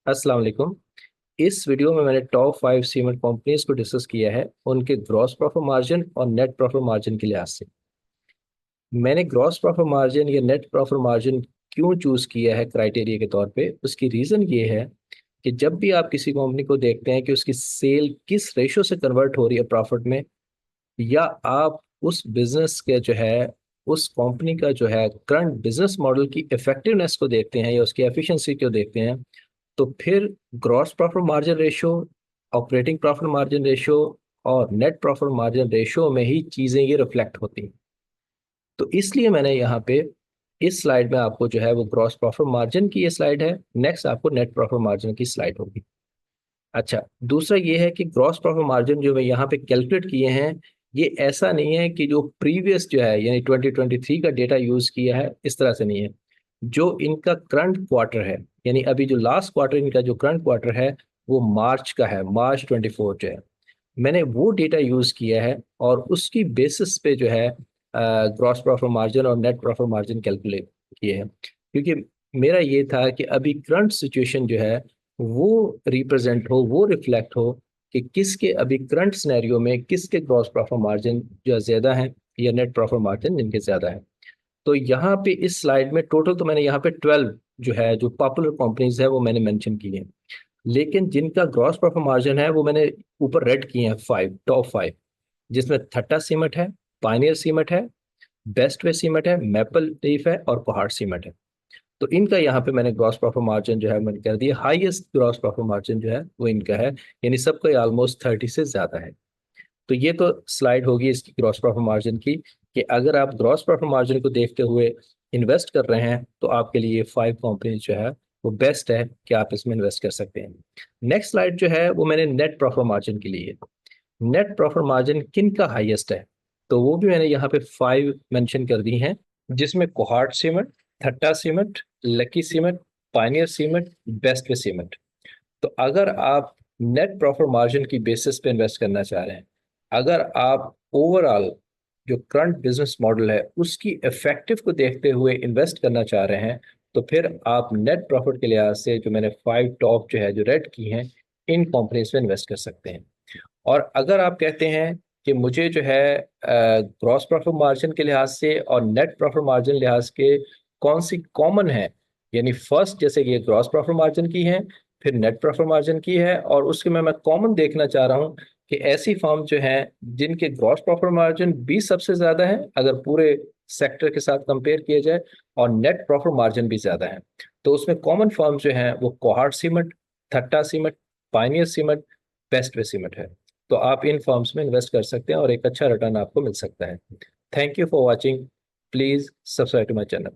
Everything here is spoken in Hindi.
अस्सलाम वालेकुम। इस वीडियो में मैंने टॉप 5 सीमेंट कंपनीज को डिस्कस किया है उनके ग्रॉस प्रॉफिट मार्जिन और नेट प्रॉफिट मार्जिन के लिहाज से। मैंने ग्रॉस प्रॉफिट मार्जिन या नेट प्रॉफिट मार्जिन क्यों चूज किया है क्राइटेरिया के तौर पे, उसकी रीजन ये है कि जब भी आप किसी कंपनी को देखते हैं कि उसकी सेल किस रेशो से कन्वर्ट हो रही है प्रॉफिट में, या आप उस बिजनेस के जो है उस कंपनी का जो है करंट बिजनेस मॉडल की इफेक्टिवनेस को देखते हैं या उसकी एफिशिएंसी को देखते हैं, तो फिर gross profit margin ratio, operating profit margin ratio और नेट प्रॉफिट मार्जिन रेशो में ही चीज़ें ये रिफ्लेक्ट होती हैं। तो इसलिए मैंने यहाँ पे इस स्लाइड में आपको जो है वो ग्रॉस प्रॉफिट मार्जिन की ये स्लाइड है, नेक्स्ट आपको नेट प्रॉफिट मार्जिन की स्लाइड होगी। अच्छा, दूसरा ये है कि ग्रॉस प्रॉफिट मार्जिन जो मैं यहाँ पे कैलकुलेट किए हैं, ये ऐसा नहीं है कि जो प्रीवियस जो है यानी 2023 का डेटा यूज किया है, इस तरह से नहीं है। जो इनका करंट क्वार्टर है, यानी अभी जो लास्ट क्वार्टर इनका जो करंट क्वार्टर है वो मार्च का है, मार्च 24 जो है, मैंने वो डेटा यूज किया है और उसकी बेसिस पे जो है ग्रॉस प्रॉफिट मार्जिन और नेट प्रॉफिट मार्जिन कैलकुलेट किए हैं। क्योंकि मेरा ये था कि अभी करंट सिचुएशन जो है वो रिप्रेजेंट हो, वो रिफ्लेक्ट हो कि किसके अभी करंट सिनेरियो में किसके ग्रॉस प्रॉफिट मार्जिन जो है ज्यादा है या नेट प्रॉफिट मार्जिन जिनके ज्यादा है। तो यहाँ पे इस स्लाइड में टोटल तो मैंने यहाँ पे 12 जो है जो पॉपुलर कंपनीज है वो मैंने मेंशन की है, लेकिन जिनका ग्रॉस प्रॉफिट मार्जिन है वो मैंने ऊपर रेड किए हैं, फाइव, टॉप 5, जिसमें थट्टा सीमेंट है, पायनियर सीमेंट है, बेस्ट वे सीमेंट है, मैपल लीफ है और कोहाट सीमेंट है। तो इनका यहाँ पे मैंने ग्रॉस प्रॉफिट मार्जिन जो है मैंने कर दिया, हाईएस्ट ग्रॉस प्रॉफिट मार्जिन जो है वो इनका है, यानी सबका ऑलमोस्ट 30 से ज्यादा है। तो ये तो स्लाइड होगी इसकी ग्रॉस प्रॉफिट मार्जिन की, कि अगर आप ग्रॉस प्रॉफिट मार्जिन को देखते हुए इन्वेस्ट कर रहे हैं तो आपके लिए ये 5 कंपनी जो है वो बेस्ट है कि आप इसमें इन्वेस्ट कर सकते हैं। नेक्स्ट स्लाइड जो है वो मैंने नेट प्रॉफिट मार्जिन के लिए, नेट प्रॉफिट मार्जिन किन का हाईएस्ट है, तो वो भी मैंने यहाँ पे 5 मेंशन कर दी हैं, जिसमें Kohat cement, Thatta cement, Lucky cement, Pioneer cement, Bestway cement. तो अगर आप नेट प्रॉफिट मार्जिन की बेसिस पे इन्वेस्ट करना चाह रहे हैं, अगर आप ओवरऑल जो करंट बिजनेस मॉडल है उसकी इफेक्टिव को देखते हुए इन्वेस्ट करना चाह रहे हैं, तो फिर आप नेट प्रॉफिट के लिहाज से जो मैंने 5 टॉप जो है जो रेड की हैं, इन कंपनीज में इन्वेस्ट कर सकते हैं। और अगर आप कहते हैं कि मुझे जो है ग्रॉस प्रॉफिट मार्जिन के लिहाज से और नेट प्रॉफिट मार्जिन लिहाज के कौन सी कॉमन है, यानी फर्स्ट जैसे कि ग्रॉस प्रॉफिट मार्जिन की है, फिर नेट प्रॉफिट मार्जिन की है, और उसके में मैं कॉमन देखना चाह रहा हूँ कि ऐसी फर्म जो हैं जिनके ग्रॉस प्रॉफिट मार्जिन भी सबसे ज्यादा है अगर पूरे सेक्टर के साथ कंपेयर किया जाए, और नेट प्रॉफिट मार्जिन भी ज्यादा है, तो उसमें कॉमन फर्म जो है वो Kohat cement, Thatta cement, Pioneer cement, Bestway cement है। तो आप इन फर्म्स में इन्वेस्ट कर सकते हैं और एक अच्छा रिटर्न आपको मिल सकता है। Thank you for watching. Please subscribe to my channel.